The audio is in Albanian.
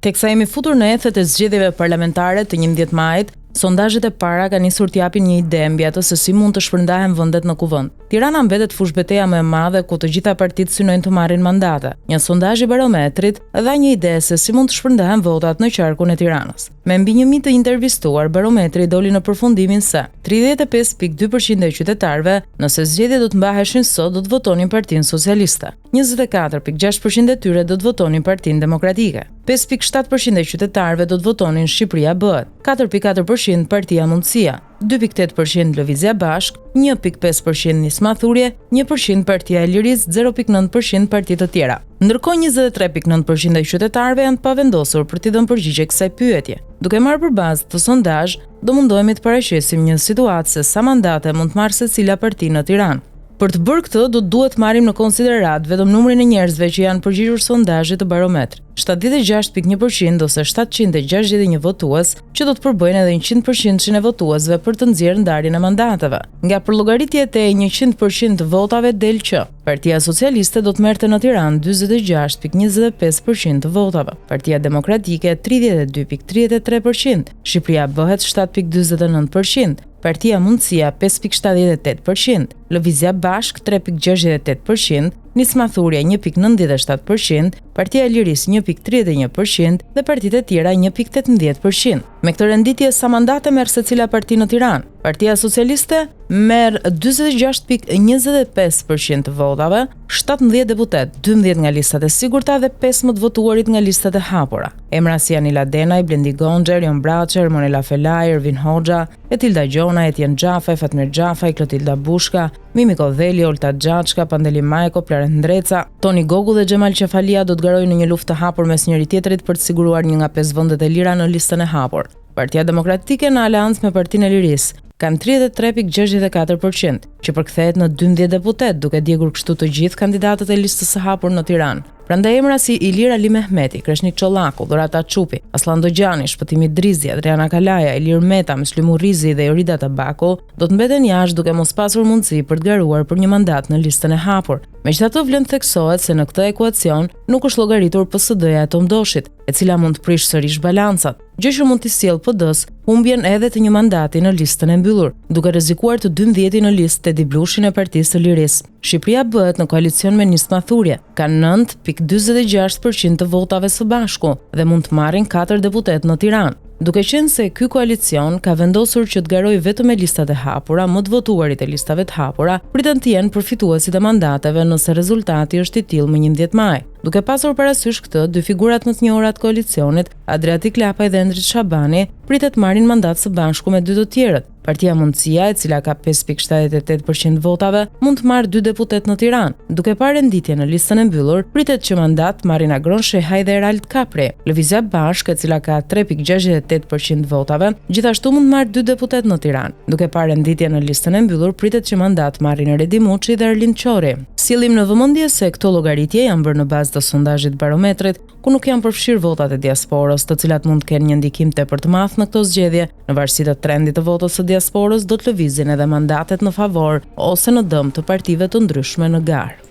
Teksa jemi futur në ethet e zgjedhjeve parlamentare të 11 majit, sondazhet e para kanë nisur të japin një ide mbi atë se si mund të shpërndahen vendet në kuvend. Tirana mbetet fushbeteja më e madhe ku të gjitha partitë synojnë të marrin mandate. Një sondazh i Barometrit dha një ide se si mund të shpërndahen votat në qarkun e Tiranës. Me mbi 1000 të intervistuar, Barometri doli në përfundimin se 35.2% e qytetarëve, nëse zgjedhjet do të mbaheshin sot, do të votonin Partinë Socialiste. 24.6% e tyre do të votonin Partinë Demokratike. 5.7% e qytetarëve do të votonin Shqipëria bëhet. 4.4% Partia Mundësia, 2.8% Lëvizja Bashk, 1.5% Nisma Thurje, 1% Partia e Lirisë, 0.9% parti të tjera. Ndërkohë 23.9% e qytetarëve janë të pavendosur për t'i dhënë përgjigje kësaj pyetje. Duke marrë për bazë të sondazh, do mundohemi të paraqesim një situatë se sa mandate mund të marrë secila parti në Tiranë. Për të bërë këtë, duhet marrim në konsiderat vetëm numrin e njerëzve që janë përgjigjur sondazhit të Barometrit. 76.1% ose 761 votues që do të përbëjnë edhe 100% e votuesve për të nxjerrë ndarjen e mandateve. Nga përllogëritjet e 100% të votave del që Partia Socialiste do të merrte në Tiranë 46.25% të votave, Partia Demokratike 32.33%, Shqipëria bëhet 7.49%, Partia Mundësia 5.78%, Lëvizja Bashk 3.68%, Nisma Thurja 1.97%, Partia e Lirisë 1.31% dhe partitë e tjera 1.18%. Me këtë renditje sa mandate merr secila parti në Tiranë? Partia Socialiste merr 46.25% të votave, 17 deputet, 12 nga listat e sigurta dhe 15 votuarit nga listat e hapura. Emra si Anila Denaj, Blendi Gonxher, Jon Braçer, Monela Felaj, Ervin Hoxha, Etilda Gjona, Etjen Xhafaj, Fatmir Xhafaj, Klotilda Bushka, Mimi Kodheli, Olta Xhaçka, Pandeli Majko, Plaren Ndreca, Toni Gogu dhe Xhemal Qefalia do të garojnë në një luftë të hapur mes njëri tjetrit për të siguruar një nga 5 vendet e lira në listën e hapur. Partia Demokratike në aleancë me Partinë e Lirisë kanë 33.64%, që përkthehet në 12 deputet, duke djegur kështu të gjithë kandidatët e listës së hapur në Tiranë. Prandaj emra si Ilir Ali Mehmeti, Kreshnik Çollaku, Dorata Çupi, Aslan Dogjani, Shpëtimi Drizzi, Adriana Kalaja, Ilir Meta, Myslimu Rizi dhe Jorida Tabaku do të mbeten jashtë duke mos pasur mundësi për të garuar për një mandat në listën e hapur. Megjithatë, vlen të theksohet se në këtë ekuacion nuk është llogaritur PSD-ja e Tomdoshit, e cila mund të prish sërish balancat, gjë që mund të sjellë PD-s humbjen edhe të një mandati në listën e mbyllur, duke rrezikuar të 12 në listë Edi Blushin e Partisë së Lirisë. Shqipëria bëhet në koalicion me Nisma Thurje, ka 9.46% të votave së bashku dhe mund të marrin 4 deputet në Tiranë. Duke qenë se ky koalicion ka vendosur që të garojë vetëm me listat e hapura, më të votuarit e listave të hapura pritën të jenë përfituesit e mandateve nëse rezultati është i tillë më 11 maj. Duke pasur parasysh këtë, dy figurat më të njohura të koalicionit, Adriatik Lapaj dhe Endrit Shabani, pritet marrin mandat së bashku me dy të tjerët. Partia Mundësia, e cila ka 5.78% votave, mund të marrë 2 deputet në Tiranë. Duke parë renditje në listën e mbyllur, pritet që mandat marrin Agron Shehaj dhe Erald Kapri. Lëvizja Bashk, e cila ka 3.68% votave, gjithashtu mund të marrë 2 deputet në Tiranë. Duke parë renditje në listën e mbyllur, pritet që mandat marrin Redi Muçi dhe Erlind Qori. Sjellim në vëmendje se këto llogaritje janë bërë në bazë të sondazhit Barometrit, ku nuk janë përfshirë votat e diasporës, të cilat mund të kenë një ndikim tepër të madh në këto zgjedhje. Në varësi të trendit të votës së diasporës do të lëvizin edhe mandatet në favor ose në dëm të partive të ndryshme në garë.